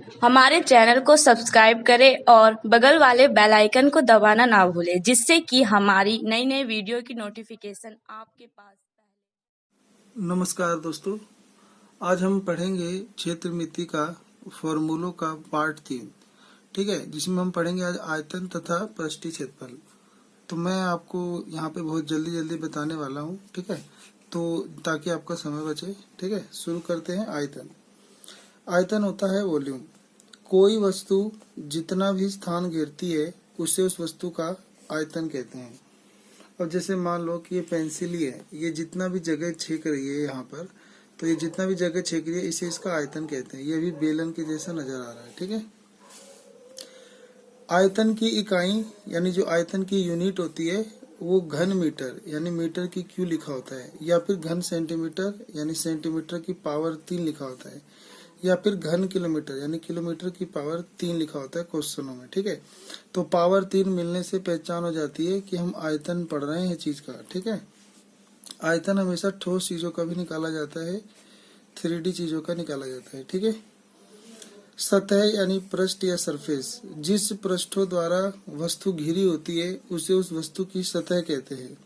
हमारे चैनल को सब्सक्राइब करें और बगल वाले बेल आइकन को दबाना ना भूलें, जिससे कि हमारी नई नई वीडियो की नोटिफिकेशन आपके पास नमस्कार दोस्तों, आज हम पढ़ेंगे क्षेत्र मिति का फॉर्मूलों का पार्ट 3। ठीक है, जिसमें हम पढ़ेंगे आज आयतन तथा पृष्ठीय क्षेत्रफल। तो मैं आपको यहाँ पे बहुत जल्दी बताने वाला हूँ। ठीक है, तो ताकि आपका समय बचे। ठीक है, शुरू करते हैं। आयतन आयतन होता है वॉल्यूम। कोई वस्तु जितना भी स्थान घेरती है उसे उस वस्तु का आयतन कहते हैं। अब जैसे मान लो कि ये पेंसिल ही है, ये जितना भी जगह छेक रही है यहाँ पर, तो ये जितना भी जगह छेक रही है इसे इसका आयतन कहते हैं। ये भी बेलन के जैसा नजर आ रहा है। ठीक है, आयतन की इकाई यानी जो आयतन की यूनिट होती है वो घन मीटर यानी मीटर की क्यू लिखा होता है, या फिर घन सेंटीमीटर यानी सेंटीमीटर की पावर 3 लिखा होता है, या फिर घन किलोमीटर यानी किलोमीटर की पावर 3 लिखा होता है क्वेश्चनों में। ठीक है, तो पावर 3 मिलने से पहचान हो जाती है कि हम आयतन पढ़ रहे हैं चीज का। ठीक है, आयतन हमेशा ठोस चीजों का भी निकाला जाता है, 3D चीजों का निकाला जाता है। ठीक है, सतह यानी पृष्ठ या सरफेस, जिस पृष्ठों द्वारा वस्तु घिरी होती है उसे उस वस्तु की सतह कहते हैं।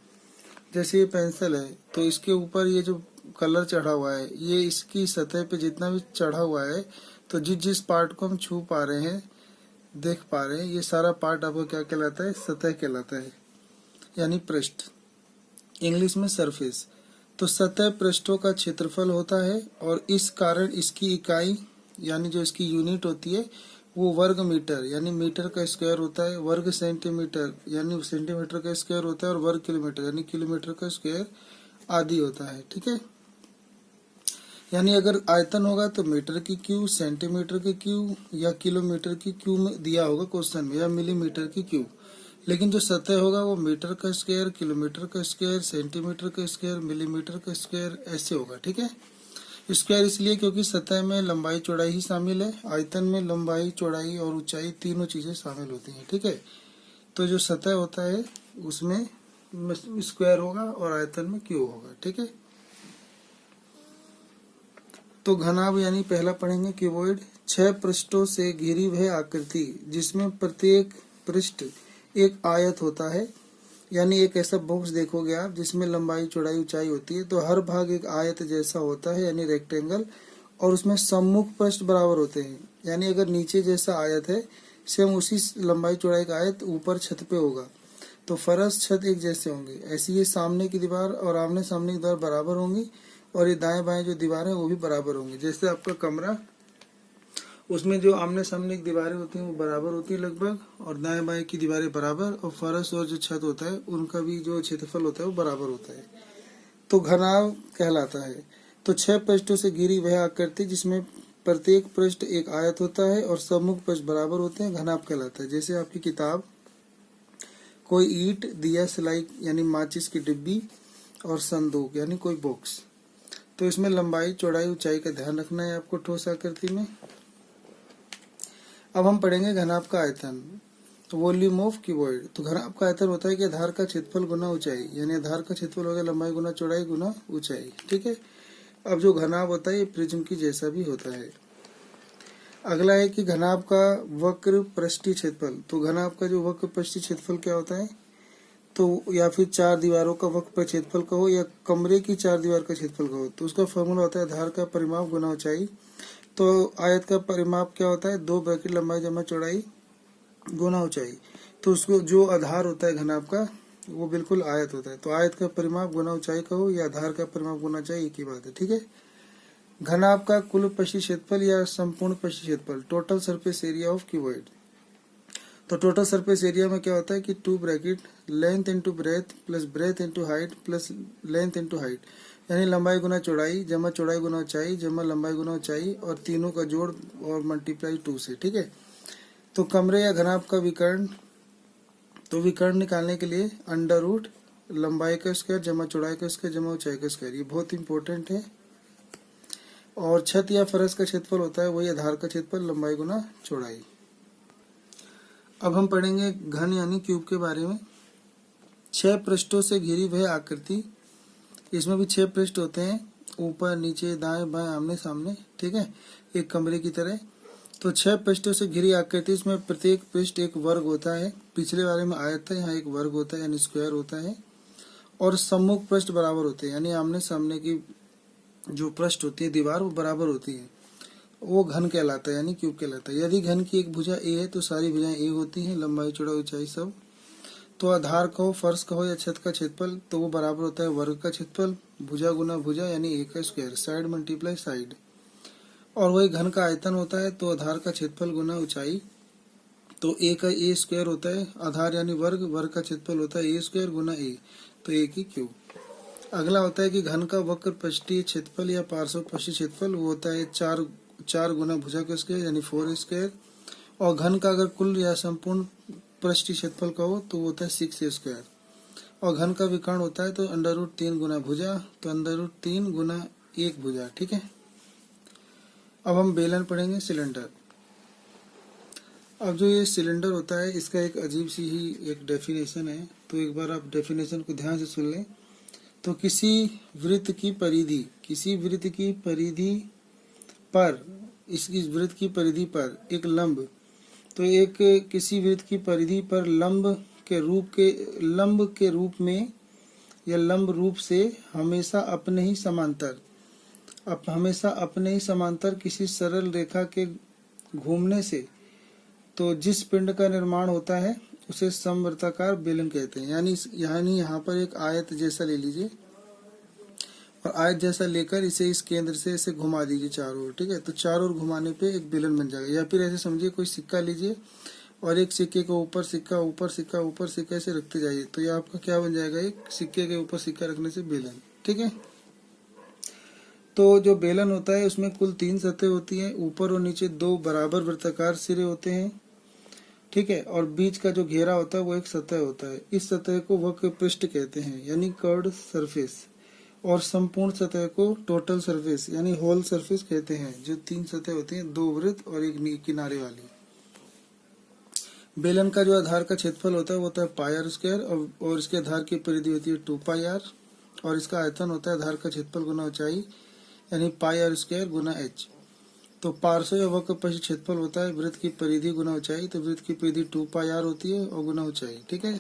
जैसे ये पेंसिल है तो इसके ऊपर ये जो कलर चढ़ा हुआ है ये इसकी सतह पे जितना भी चढ़ा हुआ है, तो जिस जिस पार्ट को हम छू पा रहे हैं, देख पा रहे हैं, ये सारा पार्ट आपको क्या कहलाता है? सतह कहलाता है, यानी पृष्ठ, इंग्लिश में सरफेस। तो सतह पृष्ठों का क्षेत्रफल होता है और इस कारण इसकी इकाई यानी जो इसकी यूनिट होती है वो वर्ग मीटर यानी मीटर का स्क्वायर होता है, वर्ग सेंटीमीटर यानी सेंटीमीटर का स्क्वायर होता है, और वर्ग किलोमीटर यानी किलोमीटर का स्क्वायर आदि होता है। ठीक है, यानी अगर आयतन होगा तो मीटर की क्यू, सेंटीमीटर की क्यू या किलोमीटर की क्यू में दिया होगा क्वेश्चन में, या मिलीमीटर की क्यू। लेकिन जो सतह होगा वो मीटर का स्क्वायर, किलोमीटर का स्क्वायर, सेंटीमीटर का स्क्वायर, मिलीमीटर का स्क्वायर ऐसे होगा। ठीक है, स्क्वायर इसलिए क्योंकि सतह में लंबाई चौड़ाई ही शामिल है, आयतन में लंबाई चौड़ाई और ऊंचाई तीनों चीजें शामिल होती हैं। ठीक है, तो जो सतह होता है उसमें स्क्वायर होगा और आयतन में क्यूब होगा। ठीक है, तो घनाभ यानी पहला पढ़ेंगे क्यूबॉइड। 6 पृष्ठों से घिरी वह आकृति जिसमें प्रत्येक पृष्ठ एक आयत होता है, यानी एक ऐसा बॉक्स देखोगे आप जिसमें लंबाई चौड़ाई ऊंचाई होती है, तो हर भाग एक आयत जैसा होता है यानी रेक्टेंगल, और उसमें सम्मुख पृष्ठ बराबर होते हैं। यानी अगर नीचे जैसा आयत है सेम उसी लंबाई चौड़ाई का आयत ऊपर छत पे होगा, तो फर्श छत एक जैसे होंगे। ऐसी ये सामने की दीवार और आमने सामने की दीवार बराबर होंगी, और ये दाएं बाएं जो दीवार है वो भी बराबर होंगी। जैसे आपका कमरा, उसमें जो आमने सामने की दीवारें होती हैं वो बराबर होती है लगभग, और दाएं बाएं की दीवारें बराबर, और फर्श और जो छत होता है उनका भी जो क्षेत्रफल होता है वो बराबर होता है, तो घनाभ कहलाता है। तो 6 पृष्ठों से घिरी वह आकृति जिसमें प्रत्येक पृष्ठ एक आयत होता है और सम्मुख पृष्ठ बराबर होते हैं, घनाभ कहलाता है। जैसे आपकी किताब, कोई ईंट, दिया, सिलाई यानी माचिस की डिब्बी, और संदूक यानी कोई बॉक्स। तो इसमें लंबाई चौड़ाई ऊंचाई का ध्यान रखना है आपको ठोस आकृति में। अब हम पढ़ेंगे घनाभ का आयतन, तो वॉल्यूम ऑफ क्यूबॉइड। तो घनाभ का आयतन होता है कि आधार का क्षेत्रफल गुना ऊंचाई, यानी आधार का क्षेत्रफल हो गया लंबाई गुना चौड़ाई गुना ऊंचाई। ठीक है, अब जो घनाभ होता है ये प्रिज्म की जैसा भी होता है। अगला है कि घनाभ का वक्र पृष्ठीय क्षेत्रफल। तो घनाभ का जो वक्र पृष्ठीय क्षेत्रफल क्या होता है? तो या फिर 4 दीवारों का वक्र क्षेत्रफल कहो, या कमरे की 4 दीवार का क्षेत्रफल कहो, तो उसका फॉर्मूला होता है आधार का परिमाप गुना ऊंचाई। तो आयत का परिमाप क्या होता है? 2 ब्रैकेट लंबाई जमा चौड़ाई गुना ऊंचाई। तो उसको जो आधार होता है घनाभ का वो बिल्कुल आयत होता है, तो आयत का परिमाप गुना ऊंचाई कहो या आधार का परिमाप गुना ऊंचाई, एक ही बात है। ठीक है, घनाभ का कुल पृष्ठीय क्षेत्रफल या संपूर्ण पृष्ठीय क्षेत्रफल, total surface area of cuboid. तो टोटल सरफेस एरिया में क्या होता है कि 2 bracket length into breadth plus breadth into height plus length into height, यानी लंबाई गुना चौड़ाई जमा चौड़ाई गुना ऊंचाई जमा लंबाई गुना ऊंचाई, और तीनों का जोड़ और मल्टीप्लाई 2 से। ठीक है, तो कमरे या घनाभ का विकर्ण, तो विकर्ण निकालने के लिए अंडर रूट लंबाई का स्क्वायर जमा चौड़ाई का स्क्वायर जमा ऊंचाई का स्क्वायर, ये बहुत इंपॉर्टेंट है। और छत या फर्श का क्षेत्रफल होता है वही आधार का क्षेत्रफल लंबाई गुना चौड़ाई। अब हम पढ़ेंगे घन यानी क्यूब के बारे में। 6 पृष्ठों से घिरी वह आकृति, इसमें भी 6 पृष्ठ होते हैं, ऊपर नीचे दाएं बाएं आमने सामने। ठीक है, एक कमरे की तरह। तो 6 पृष्ठों से घिरी आकृति, इसमें प्रत्येक पृष्ठ एक वर्ग होता है। पिछले वाले में आयत था, यहाँ एक वर्ग होता है यानी स्क्वायर होता है। और सम्मुख पृष्ठ बराबर होते हैं, यानी आमने सामने की जो पृष्ठ होती है दीवार वो बराबर होती है, वो घन कहलाता है यानी क्यूब कहलाता है। यदि घन की एक भुजा ए है तो सारी भुजाएं ए होती हैं, लंबाई चौड़ाई ऊंचाई सब। तो आधार कहो, फर्श कहो या छत का क्षेत्रफल, तो वो बराबर होता है वर्ग का क्षेत्रफल, भुजा गुना भुजा यानी ए का स्क्वायर, साइड मल्टीप्लाई साइड। और वही घन का आयतन होता है, तो आधार का क्षेत्रफल गुना ऊंचाई, तो ए का ए स्क्वायर होता है, आधार यानी वर्ग, वर्ग का क्षेत्रफल होता है ए स्क्वायर गुना ए, तो ए की क्यूब। अगला होता है कि घन का वक्र पृष्ठीय क्षेत्रफल या पार्श्व पृष्ठीय क्षेत्रफल, वो होता है 4 गुना भुजा का स्क्वायर यानी 4 स्क्वायर। और घन का अगर कुल या संपूर्ण पृष्ठीय क्षेत्रफल का हो तो वो होता है 6 स्क्वायर। और घन का विकर्ण होता है तो √3 गुना भुजा, तो √3 गुना 1 भुजा। ठीक है, अब हम बेलन पढ़ेंगे, सिलेंडर। अब जो ये सिलेंडर होता है इसका एक अजीब सी ही एक डेफिनेशन है, तो एक बार आप डेफिनेशन को ध्यान से सुन लें। तो किसी वृत्त की परिधि, किसी वृत्त की परिधि पर, इसकी वृत्त की परिधि पर एक लंब, तो एक किसी वृत्त की परिधि पर लंब के रूप में या लंब रूप से हमेशा अपने ही समांतर किसी सरल रेखा के घूमने से तो जिस पिंड का निर्माण होता है उसे समवर्ताकार बेलन कहते हैं। यानी यहाँ पर एक आयत जैसा ले लीजिए और आयत जैसा लेकर इसे इस केंद्र से इसे घुमा दीजिए चारों ओर। ठीक है, तो चारों ओर घुमाने पे एक बेलन बन जाएगा। या फिर ऐसे समझिए कोई सिक्का लीजिए और एक सिक्के के ऊपर सिक्का, ऊपर सिक्का, ऊपर सिक्का, ऐसे रखते जाइए, तो ये आपका क्या बन जाएगा, एक सिक्के के ऊपर सिक्का रखने से बेलन। ठीक है, तो जो बेलन होता है उसमें कुल 3 सतह होती है, ऊपर और नीचे 2 बराबर वृत्ताकार सिरे होते हैं। ठीक है, और बीच का जो घेरा होता है वो एक सतह होता है। इस सतह को वक्र पृष्ठ कहते हैं यानी कर्व्ड सरफेस, और संपूर्ण सतह को टोटल सरफेस यानी होल सरफेस कहते हैं। जो 3 सतह होती हैं, 2 वृत्त और एक किनारे वाली। बेलन का जो आधार का क्षेत्रफल होता है वो होता है पाई r स्क्वायर, और इसके आधार की परिधि होती है 2 पाई r, और इसका आयतन होता है आधार का क्षेत्रफल गुना ऊंचाई यानी पाई r स्क्वायर गुना h। तो पार्श्व या वक्र पृष्ठ क्षेत्रफल होता है वृत्त की परिधि गुना ऊंचाई, तो वृत्त की परिधि 2 पाई r होती है और गुना ऊंचाई। ठीक है,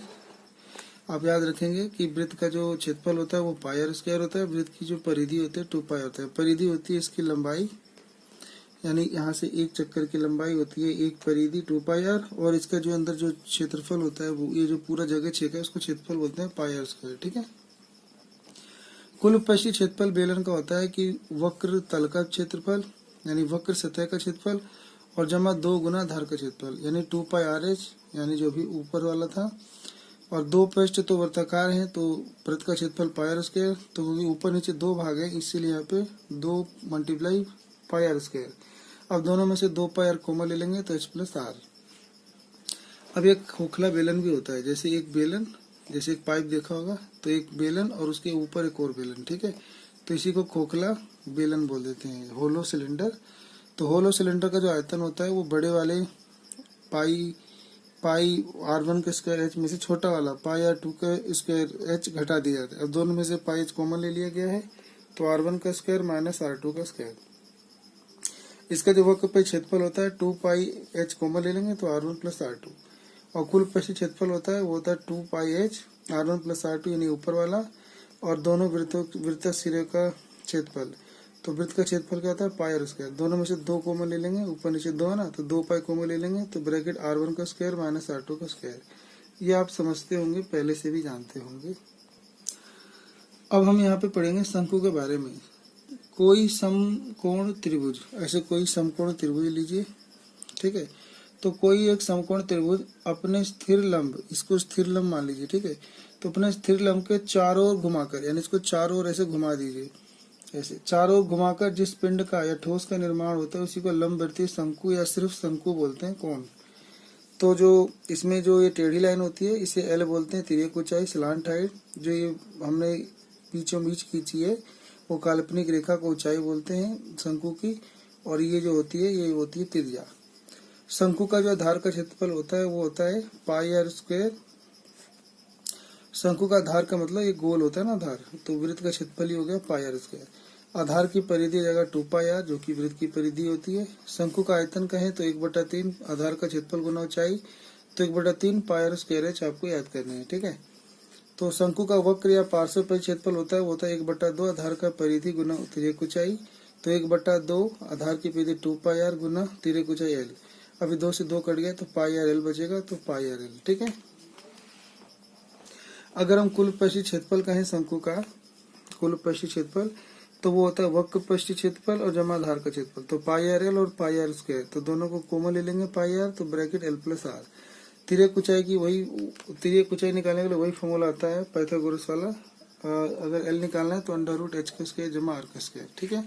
आप याद रखेंगे कि वृत्त का जो क्षेत्रफल होता है वो पाई r स्क्वायर होता है, वृत्त की जो परिधि होती है 2 पाई होता है। परिधि होती है इसकी लंबाई, यानी यहाँ से एक चक्कर की लंबाई होती है एक परिधि 2 पाई r, और इसका जो अंदर जो क्षेत्रफल होता है वो ये जो पूरा जगह छेका है उसको क्षेत्रफल बोलते हैं पाई r स्क्वायर। ठीक है, कुल पृष्ठीय क्षेत्रफल बेलन का होता है कि वक्र तल का क्षेत्रफल यानी वक्र सतह का क्षेत्रफल और जमा 2 गुना आधार का क्षेत्रफल यानी 2 पाई RH, यानी जो भी ऊपर वाला था। और 2 पृष्ठ तो वृत्ताकार हैं तो वृत्त का क्षेत्रफल पाई r स्क्वायर, तो क्योंकि ऊपर नीचे 2 भाग है इसीलिए यहाँ पे 2 मल्टीप्लाई पाई r स्क्वायर। अब दोनों में से 2 पाई r कॉमन ले लेंगे तो h प्लस r। अब एक खोखला बेलन भी होता है, जैसे एक बेलन, जैसे एक पाइप देखा होगा, तो एक बेलन और उसके ऊपर एक और बेलन। ठीक है, तो इसी को खोखला बेलन बोल देते हैं, होलो सिलेंडर। तो होलो सिलेंडर का जो आयतन होता है वो बड़े वाले पाई r1 का स्क्वायर h में से छोटा वाला पाई r2 का स्क्वायर h घटा दिया जाता है। अब दोनों में से पाई h कॉमन ले लिया गया है, तो r1 का स्क्वायर माइनस r2 का स्क्वायर। इसका जो वक्र पे क्षेत्रफल होता है 2 पाई h कॉमन ले लेंगे तो r1 प्लस r2, और कुल पृष्ठीय क्षेत्रफल होता है वो होता है 2 पाई h r1 प्लस r2 यानी ऊपर वाला, और दोनों वृत्त सिरे का क्षेत्रफल। तो वृत्त का क्षेत्रफल क्या होता है पाई r स्क्वायर, दोनों में से 2 कॉमन ले लेंगे, ऊपर नीचे 2 है ना, तो 2 पाई कॉमन ले लेंगे, तो ब्रैकेट r1 का स्क्वायर माइनस r2 का स्क्वायर। ये आप समझते होंगे, पहले से भी जानते होंगे। अब हम यहाँ पे पढ़ेंगे शंकु के बारे में। कोई समकोण त्रिभुज, ऐसे कोई समकोण त्रिभुज लीजिए। ठीक है, तो कोई एक समकोण त्रिभुज अपने स्थिर लंब, इसको स्थिर लंब मान लीजिए। ठीक है, तो अपने स्थिर लंब के चारों ओर घुमाकर, यानी इसको चारों ओर ऐसे घुमा दीजिए, ऐसे चारों ओर घुमाकर जिस पिंड का या ठोस का निर्माण होता है उसी को लंबवर्तीय शंकु या सिर्फ शंकु बोलते हैं। कोण, तो जो इसमें जो ये टेढ़ी लाइन होती है इसे L बोलते हैं, तिर्यक ऊंचाई स्लांट हाइट। जो ये हमने बीचों बीच खींची है वो काल्पनिक रेखा को ऊंचाई बोलते हैं शंकु की, और ये जो होती है ये होती है त्रिज्या। शंकु का जो आधार का क्षेत्रफल होता है वो होता है पाई r स्क्वायर। शंकु का आधार का मतलब ये गोल होता है ना आधार, तो वृत्त का क्षेत्रफल ही हो गया पाई r स्क्वायर। आधार की परिधि जगह 2 पाई आर जो कि वृत्त की परिधि होती है। शंकु का आयतन कहें तो 1/3 आधार का क्षेत्रफल गुना ऊंचाई, तो 1/3 पाई आर स्क्वायर एच आपको याद करना है, ठीक है। तो शंकु का वक्र या पार्श्व परिक्षेत्रफल होता है वो होता है 1/2 आधार का परिधि गुना तिर्यक ऊंचाई, तो 1/2 आधार की परिधि 2 पाई आर गुना तिर्यक ऊंचाई एल। अभी 2 से 2 कट गया तो पाई आर एल बचेगा, तो पाई आर एल, ठीक है। अगर हम कुल पृष्ठीय क्षेत्रफल कहें शंकु का कुल पृष्ठीय क्षेत्रफल तो वो होता है वक्र पृष्ठीय क्षेत्रफल और जमा आधार का क्षेत्रफल, तो पाई आर एल और पाई आर स्क्वायर, तो दोनों को कॉमन ले लेंगे पाई आर, तो ब्रैकेट एल प्लस आर। तिर्यक ऊंचाई की वही तिर्यक ऊंचाई निकालने के लिए वही फॉर्मूला आता है पाइथागोरस वाला। अगर एल निकालना है तो √h का स्क्वायर जमा आर का स्क्वायर, ठीक है।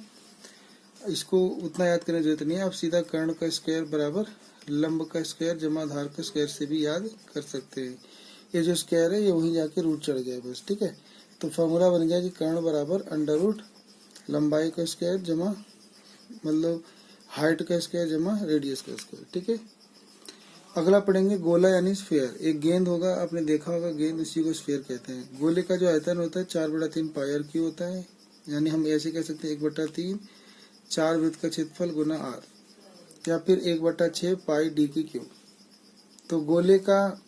इसको उतना याद करने की जरूरत नहीं है, आप सीधा कर्ण का स्क्वायर बराबर लंब का स्क्वायर जमा आधार का स्क्वायर से भी याद कर सकते हैं। ये जो स्क्वायर है ये वहीं जाके रूट चढ़ गया बस, ठीक है। तो फॉर्मूला बन गया कि कर्ण बराबर √ लंबाई का स्क्वायर जमा मतलब हाइट का स्क्वायर जमा रेडियस का स्क्वायर, ठीक है। अगला पढ़ेंगे गोला यानी स्फीयर। एक गेंद होगा, आपने देखा होगा गेंद, इसी को स्फीयर कहते हैं। गोले का जो आयतन होता है 4/3 पाई आर क्यू होता है, यानी हम ऐसे कह सकते हैं 1/3 4 वृत्त का क्षेत्रफल गुना आर, या फिर 1/6 पाई डी की क्यू। तो गोले का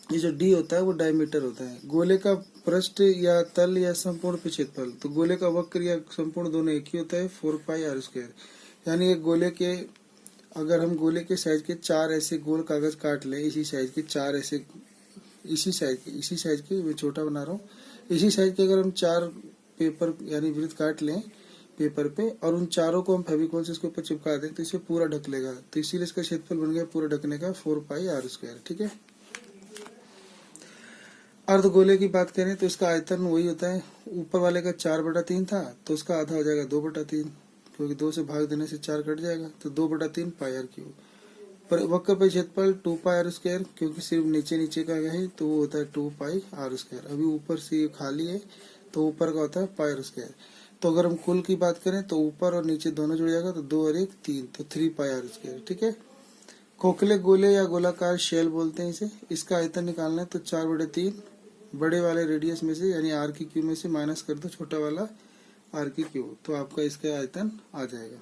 ये जो डी होता है वो डायमीटर होता है। गोले का पृष्ठ या तल या संपूर्ण क्षेत्रफल, तो गोले का वक्र या संपूर्ण दोनों एक ही होता है 4 पाई आर स्क्वायर। यानी एक गोले के अगर हम गोले के साइज के 4 ऐसे गोल कागज काट लें, इसी साइज के 4 ऐसे इसी साइज के मैं छोटा बना रहा हूँ, इसी साइज के अगर हम 4 पेपर यानी वृत्त काट लें पेपर पे और उन चारों को हम फेविकॉल से इसके ऊपर चिपका दें तो इसे पूरा ढक लेगा, तो इसीलिए इसका क्षेत्रफल बन गया पूरा ढकने का 4 पाई आर स्क्वायर, ठीक है। अर्धगोले की बात करें तो इसका आयतन वही होता है, ऊपर वाले का 4/3 था तो उसका आधा हो जाएगा 2/3, क्योंकि 2 से भाग देने से 4 कट जाएगा, तो 2/3 पाई आर क्यूब। पर वक्र पर क्षेत्रफल 2 पाई आर स्क्वायर, क्योंकि सिर्फ नीचे नीचे का है तो वो होता है 2 पाई आर स्क्वायर। अभी ऊपर से ये खाली है तो ऊपर का होता है पाई आर स्क्वायर। तो अगर हम कुल की बात करें तो ऊपर और नीचे दोनों जुड़ जाएगा, तो 2 और 1 3, तो 3 पाई आर स्क्वायर, ठीक है। खोखले गोले या गोलाकार शेल बोलते हैं इसे। इसका आयतन निकालना है तो 4/3 बड़े वाले रेडियस में से यानी आर की क्यू में से माइनस कर दो छोटा वाला आर की क्यू, तो आपका इसका आयतन आ जाएगा।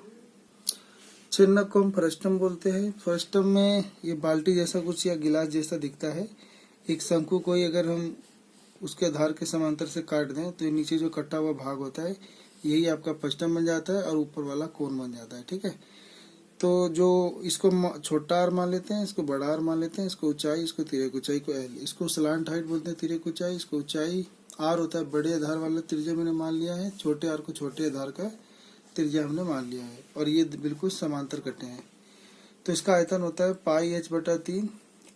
चिन्ह को हम फ्रस्टम बोलते हैं। फ्रस्टम में ये बाल्टी जैसा कुछ या गिलास जैसा दिखता है। एक शंकु को ही अगर हम उसके आधार के समांतर से काट दें तो नीचे जो कटा हुआ भाग होता है यही आपका फ्रस्टम बन जाता है और ऊपर वाला कोन बन जाता है, ठीक है। तो जो इसको छोटा आर मान लेते हैं, इसको बड़ा आर मान लेते हैं, इसको ऊंचाई, इसको तिर्यक ऊंचाई को एल, इसको स्लांट हाइट बोलते हैं तिर्यक ऊंचाई, इसको ऊंचाई आर होता है बड़े आधार वाला त्रिज्या मैंने मान लिया है, छोटे आर को छोटे आधार का त्रिज्या हमने मान लिया है, और ये बिल्कुल समांतर कटे हैं। तो इसका आयतन होता है पाई h/3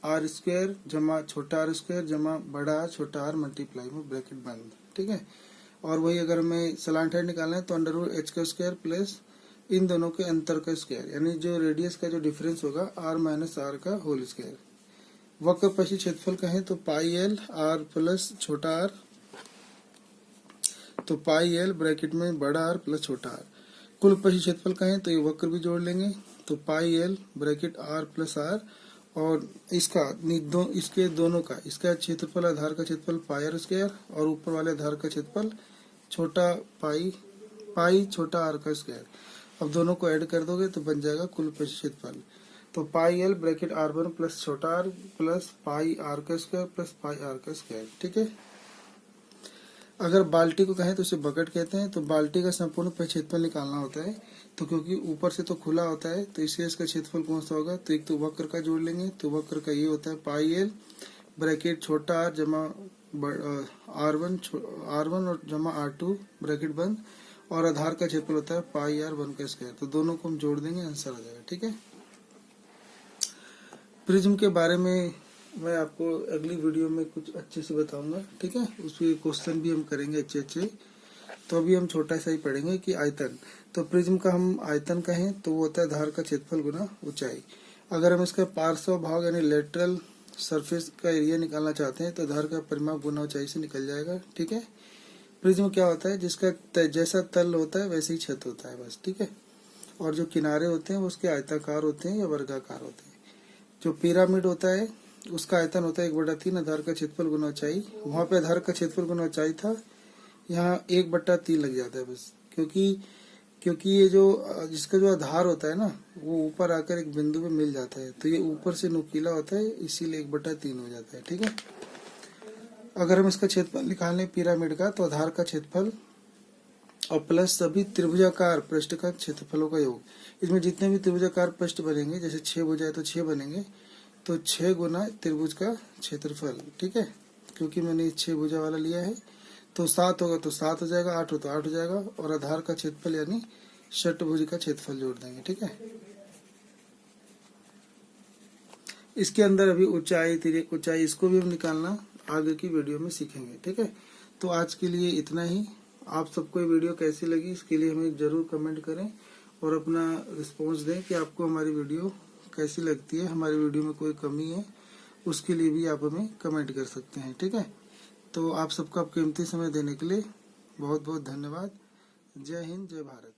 आर स्क्वायर जमा छोटा आर स्क्वायर जमा बड़ा आर छोटा आर मल्टीप्लाई में ब्रैकेट बंद, ठीक है। और वही अगर हमें स्लांट हाइट निकालना है तो √h का स्क्वायर प्लस इन दोनों के अंतर का स्क्वायर, यानी जो रेडियस का जो डिफरेंस होगा r - r का होल स्क्वायर। वक्र पृष्ठीय क्षेत्रफल कहें तो पाई एल आर प्लस छोटा आर, तो पाई एल ब्रैकेट में बड़ा आर प्लस छोटा आर। कुल पृष्ठीय क्षेत्रफल कहें तो ये वक्र भी जोड़ लेंगे, तो pi L bracket R plus R, और इसके दोनों का इसका क्षेत्रफल आधार का क्षेत्रफल पाई आर स्क्वायर और ऊपर वाले आधार का क्षेत्रफल छोटा पाई छोटा आर का स्क्वायर। अब दोनों को ऐड कर दोगे तो बन जाएगा कुल पृष्ठीय क्षेत्रफल। तो pi L bracket r1 plus छोटा आर प्लस पाई आर का स्क्वायर प्लस पाई आर का स्क्वायर, ठीक है। अगर बाल्टी को कहें तो इसे बकेट कहते हैं। तो बाल्टी का संपूर्ण क्षेत्रफल निकालना होता है, तो क्योंकि ऊपर से तो खुला होता है तो इसलिए इसका क्षेत्रफल कौन सा होगा, तो एक तो वक्र का जोड़ लेंगे, तो वक्र का ये होता है पाई एल ब्रैकेट छोटा आर जमा r1 और जमा r2 ब्रैकेट बंद, और आधार का क्षेत्रफल होता है पाई r1 का स्क्वायर। तो दोनों को हम जोड़ देंगे, आंसर आ जाएगा, ठीक है। प्रिज्म के बारे में मैं आपको अगली वीडियो में कुछ अच्छे से बताऊंगा, ठीक है। उसके क्वेश्चन भी हम करेंगे अच्छे। तो अभी हम छोटा सा ही पढ़ेंगे कि आयतन। तो प्रिज्म का हम आयतन कहें तो वो होता है आधार का क्षेत्रफल गुना ऊंचाई। अगर हम इसका पार्श्व भाग यानी लेटरल सरफेस का एरिया निकालना चाहते हैं तो आधार का परिमाप गुना ऊंचाई से निकल जाएगा, ठीक है। प्रिज्म क्या होता है, जिसका जैसा तल होता है वैसे ही छत होता है बस, ठीक है। और जो किनारे होते हैं वो उसके आयताकार होते हैं या वर्गाकार होते हैं। जो पिरामिड होता है उसका आयतन होता है 1/3 आधार का क्षेत्रफल गुना ऊंचाई। वहां पे आधार का क्षेत्रफल गुना ऊंचाई था, यहाँ 1/3 लग जाता है बस, क्योंकि ये जो जिसका जो आधार होता है ना, वो ऊपर आकर एक बिंदु पे मिल जाता है, तो ये ऊपर से नुकीला होता है, इसीलिए 1/3 हो जाता है। ठीक है। अगर हम इसका क्षेत्रफल निकालें पिरामिड का, तो आधार का क्षेत्रफल और प्लस सभी त्रिभुजाकार पृष्ठ का क्षेत्रफलों का योग। इसमें जितने भी त्रिभुजाकार पृष्ठ बनेंगे, जैसे 6 भुजा है तो 6 बनेंगे, तो 6 गुना त्रिभुज का क्षेत्रफल। ठीक है। क्योंकि मैंने 6 भुजा वाला लिया है, तो 7 होगा तो 7 हो जाएगा, 8 हो तो 8 हो जाएगा, और आधार का क्षेत्रफल यानी षटभुज का क्षेत्रफल जोड़ देंगे। ठीक है। इसके अंदर अभी ऊंचाई, तिर्यक ऊंचाई, इसको भी हम निकालना आगे की वीडियो में सीखेंगे। ठीक है। तो आज के लिए इतना ही। आप सबको ये वीडियो कैसी लगी, इसके लिए हमें जरूर कमेंट करें और अपना रिस्पॉन्स दें कि आपको हमारी वीडियो कैसी लगती है। हमारी वीडियो में कोई कमी है उसके लिए भी आप हमें कमेंट कर सकते हैं। ठीक है। तो आप सबका कीमती समय देने के लिए बहुत बहुत धन्यवाद। जय हिंद, जय भारत।